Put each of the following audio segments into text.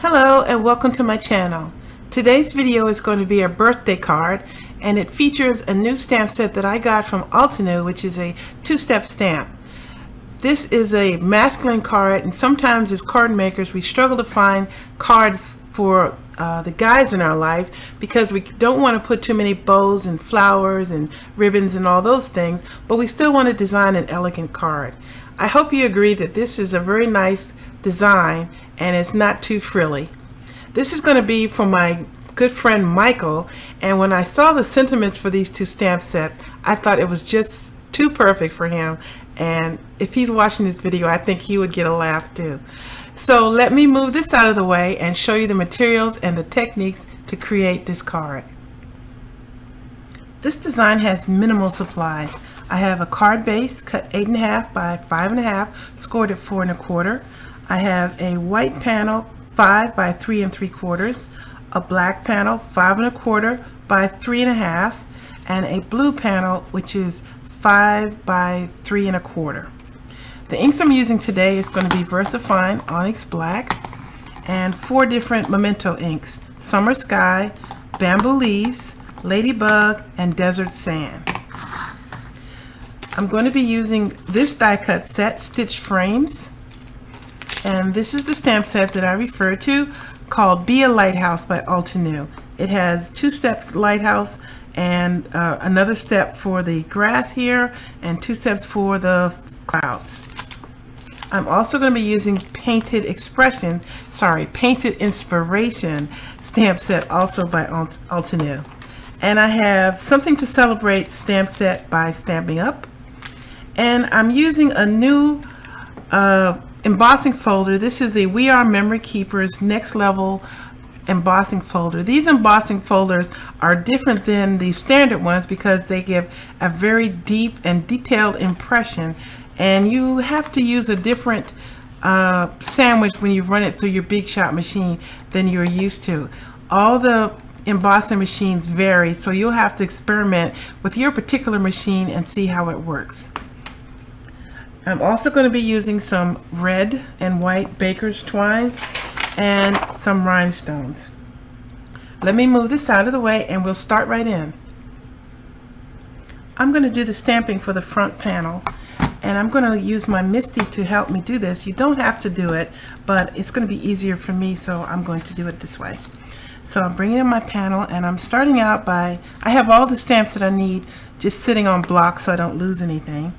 Hello and welcome to my channel. Today's video is going to be a birthday card, and it features a new stamp set that I got from Altenew, which is a two-step stamp. This is a masculine card, and sometimes as card makers we struggle to find cards for the guys in our life because we don't want to put too many bows and flowers and ribbons and all those things, but we still want to design an elegant card. I hope you agree that this is a very nice design and it's not too frilly. This is going to be for my good friend Michael, and when I saw the sentiments for these two stamp sets, I thought it was just too perfect for him, and if he's watching this video I think he would get a laugh too. So let me move this out of the way and show you the materials and the techniques to create this card. This design has minimal supplies. I have a card base cut 8.5 by 5.5, scored at 4 1/4. I have a white panel 5 by 3 3/4, a black panel 5 1/4 by 3 1/2, and a blue panel which is 5 by 3 1/4. The inks I'm using today is going to be Versafine Onyx Black and 4 different Memento inks: Summer Sky, Bamboo Leaves, Ladybug, and Desert Sand. I'm going to be using this die cut set, stitched frames, and this is the stamp set that I refer to called Be A Lighthouse by Altenew. It has 2 steps lighthouse and another step for the grass here and 2 steps for the clouds. I'm also going to be using Painted Inspiration stamp set, also by Altenew. And I have Something to Celebrate stamp set by Stampin Up. And I'm using a new embossing folder. This is the We Are Memory Keeper's Next Level embossing folder. These embossing folders are different than the standard ones because they give a very deep and detailed impression, and you have to use a different sandwich when you run it through your Big Shot machine than you're used to. All the embossing machines vary, so you'll have to experiment with your particular machine and see how it works. I'm also going to be using some red and white baker's twine and some rhinestones. Let me move this out of the way and we'll start right in. I'm going to do the stamping for the front panel, and I'm going to use my Misty to help me do this. You don't have to do it, but it's going to be easier for me, so I'm going to do it this way. So I'm bringing in my panel, and I'm starting out by, I have all the stamps that I need just sitting on blocks so I don't lose anything.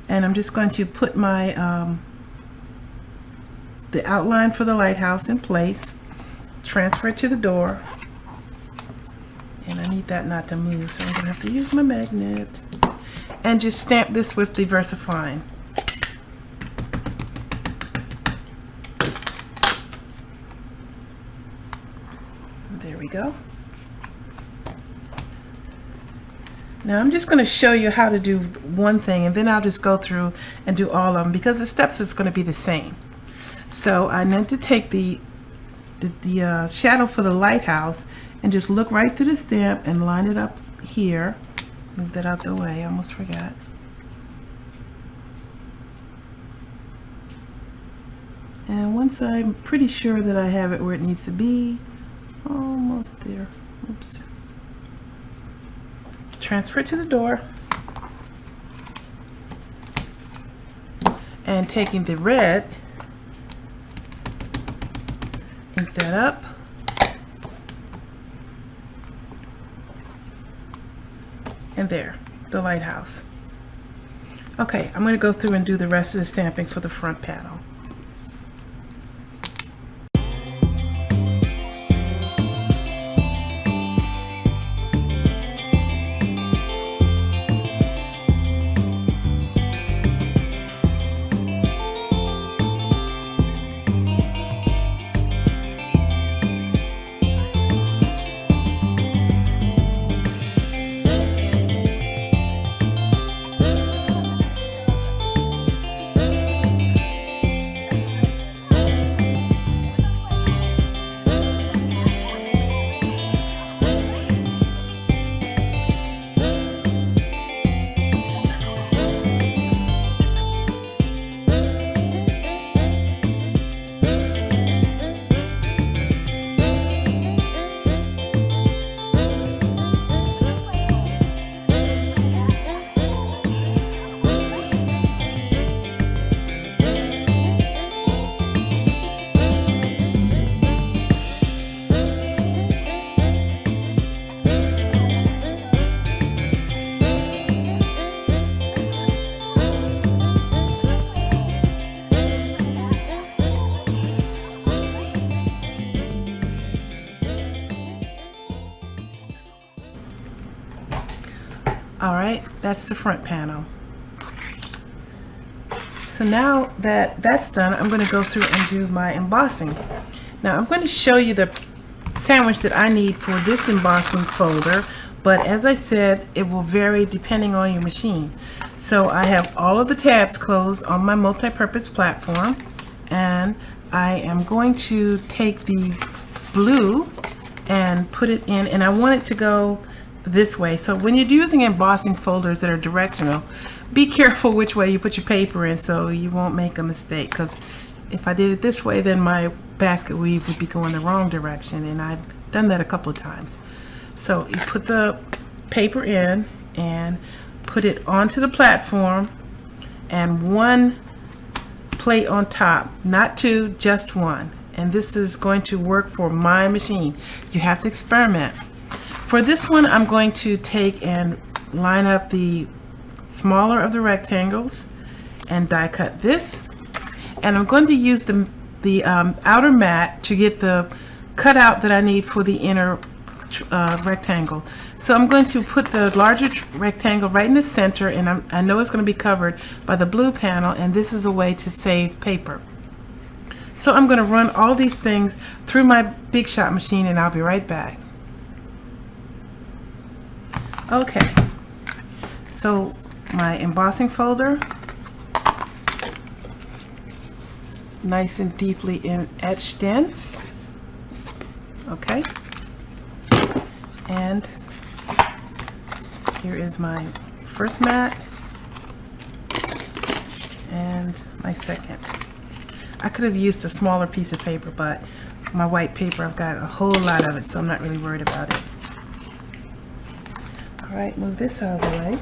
And I'm just going to put my the outline for the lighthouse in place, transfer it to the door, and I need that not to move, so I'm going to have to use my magnet and just stamp this with the Versafine. There we go. Now I'm just going to show you how to do one thing, and then I'll just go through and do all of them because the steps is going to be the same. So I need to take the shadow for the lighthouse and just look right through the stamp and line it up here. Move that out the way, I almost forgot. And once I'm pretty sure that I have it where it needs to be, almost there. Oops. Transfer it to the door, and taking the red, ink that up, and there, the lighthouse. Okay, I'm going to go through and do the rest of the stamping for the front panel. Alright, that's the front panel. So now that that's done, I'm going to go through and do my embossing. Now I'm going to show you the sandwich that I need for this embossing folder, but as I said, it will vary depending on your machine. So I have all of the tabs closed on my multi-purpose platform, and I am going to take the blue and put it in, and I want it to go this way. So when you're using embossing folders that are directional, be careful which way you put your paper in so you won't make a mistake, because if I did it this way, then my basket weave would be going the wrong direction, and I've done that a couple of times. So you put the paper in and put it onto the platform, and one plate on top, not two, just one. And this is going to work for my machine. You have to experiment. For this one, I'm going to take and line up the smaller of the rectangles and die cut this, and I'm going to use the outer mat to get the cutout that I need for the inner rectangle. So I'm going to put the larger rectangle right in the center, and I know it's going to be covered by the blue panel, and this is a way to save paper. So I'm going to run all these things through my Big Shot machine, and I'll be right back. Okay, so my embossing folder, nice and deeply etched in. Okay, and here is my first mat and my second. I could have used a smaller piece of paper, but my white paper, I've got a whole lot of it, so I'm not really worried about it. All right, move this out of the way.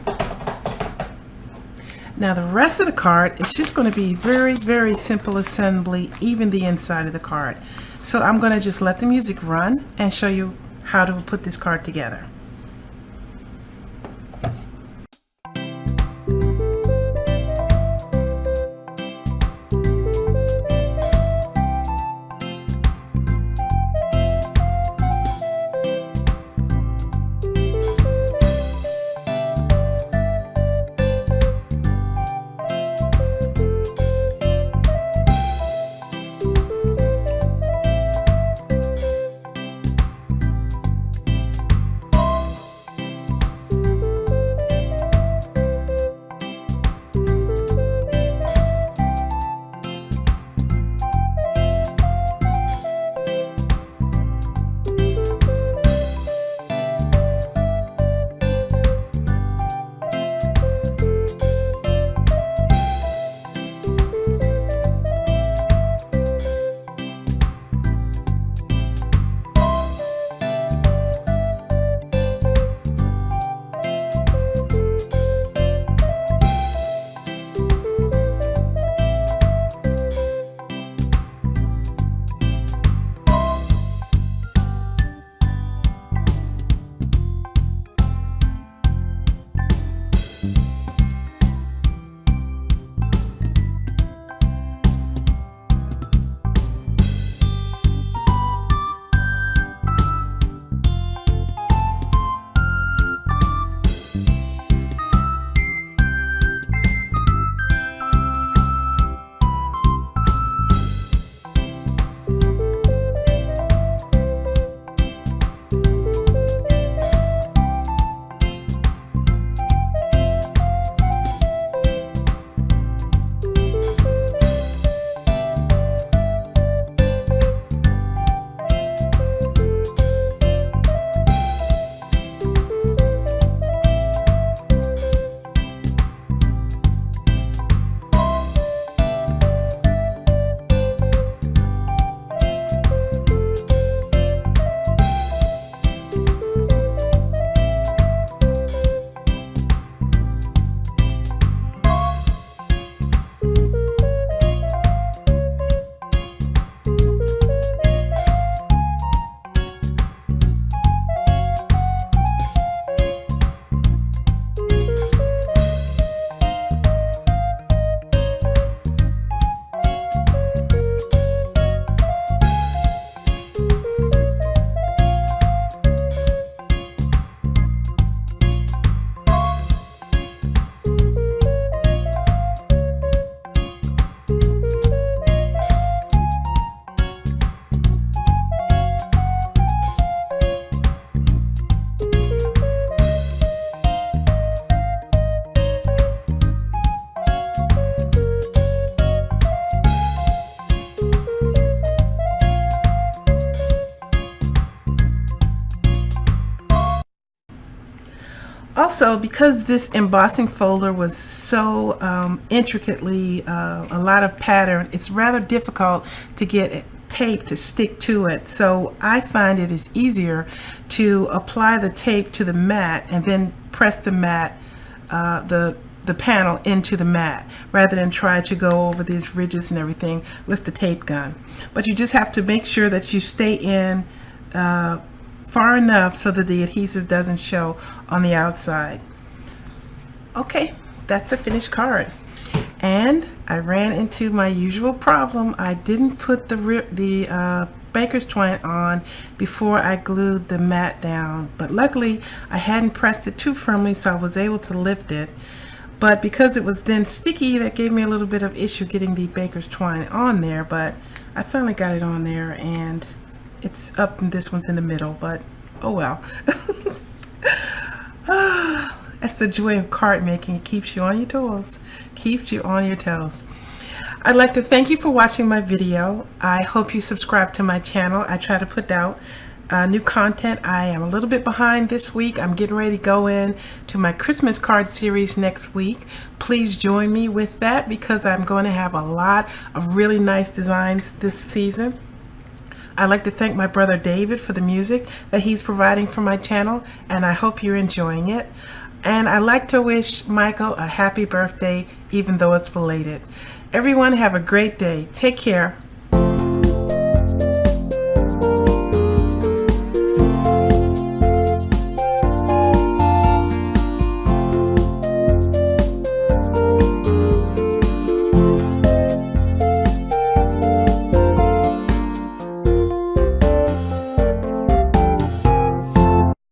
Now the rest of the card is just going to be very, very simple assembly, even the inside of the card. So I'm going to just let the music run and show you how to put this card together. Also, because this embossing folder was so intricately, a lot of pattern, it's rather difficult to get tape to stick to it. So I find it is easier to apply the tape to the mat and then press the mat, the panel into the mat, rather than try to go over these ridges and everything with the tape gun. But you just have to make sure that you stay in far enough so that the adhesive doesn't show on the outside. Okay, that's a finished card. And I ran into my usual problem. I didn't put the baker's twine on before I glued the mat down, but luckily I hadn't pressed it too firmly, so I was able to lift it. But because it was then sticky, that gave me a little bit of issue getting the baker's twine on there, but I finally got it on there, and it's up and this one's in the middle, but oh well. That's the joy of card making. It keeps you on your toes. Keeps you on your toes. I'd like to thank you for watching my video. I hope you subscribe to my channel. I try to put out new content. I am a little bit behind this week. I'm getting ready to go in to my Christmas card series next week. Please join me with that because I'm going to have a lot of really nice designs this season. I'd like to thank my brother David for the music that he's providing for my channel, and I hope you're enjoying it. And I'd like to wish Michael a happy birthday, even though it's belated. Everyone have a great day. Take care.